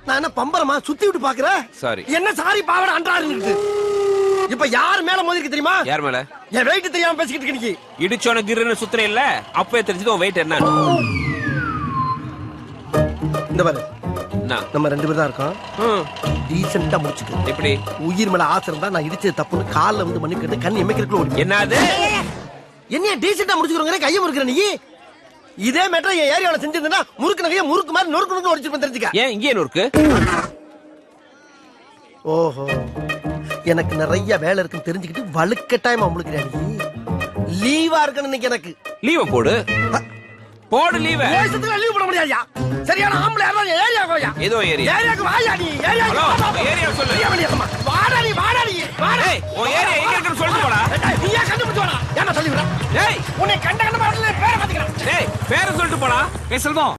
நான் என்ன பம்பரமா சுத்தி விட்டு பாக்குறேன். சாரி. என்ன சாரி பாவட அன்றாருன்னு. இப்ப யார் மேல மோதிருக்கு தெரியுமா? யார் மேல? என் வெயிட் தெரியாம பேசிக்கிட்டு இருக்க நீ. இடிச்சோன கிருன்னு சுத்துறே இல்ல, அப்பவே தெரிஞ்சது உன் வெயிட் என்ன. இந்த பாரு, நம்ம 2 பேர் தான் இருக்கோம். டீசெண்டா முடிச்சுக்க. எப்படி? உயிர் மேல ஆசை இருந்தா நான் இடிச்சது தப்புன்னு கால்ல வந்து மண்ணு கேட்டு கண் எமைக்கிறதுக்குள்ள ஓடி. என்னது? என்ன டீசெண்டா முடிச்சுக்கிறோங்க, கையை முறுக்குற நீ. இதே மேட்டர் என் ஏரியாவில செஞ்சிருந்தா முறுக்கு நகையை முறுக்கு மாதிரி நொறுக்கு நொறுக்கு ஒடிச்சிருப்பேன் தெரிஞ்சுக்க. ஏன் இங்கே நொறுக்கு? ஓஹோ, எனக்கு நிறைய வேலை இருக்குன்னு தெரிஞ்சுக்கிட்டு வலுக்கட்டாயமா முழுக்கிறேன் நீ. லீவா இருக்கணும் இன்னைக்கு எனக்கு. லீவ போடு. போடு லீவ. லீவ் போட முடியாதுயா. சரியான ஆம்பளை யாரா ஏரியா கோயா. ஏதோ ஏரியா. ஏரியாக்கு வாயா நீ. ஏரியாக்கு ஏரியா சொல்லு. வாடா நீ, வாடா நீ. ஏய், உன் ஏரியா எங்க இருக்குன்னு சொல்லிட்டு போடா. நீயா கண்டுபிடிச்சு வாடா. என்ன சொல்லி விடுற? டேய், உன்னை கண்ட கண்ட மாதிரி பேரை மாத்திக்கிறேன். டேய், பேரை சொல்லிட்டு போடா. ஏய் செல்வம்,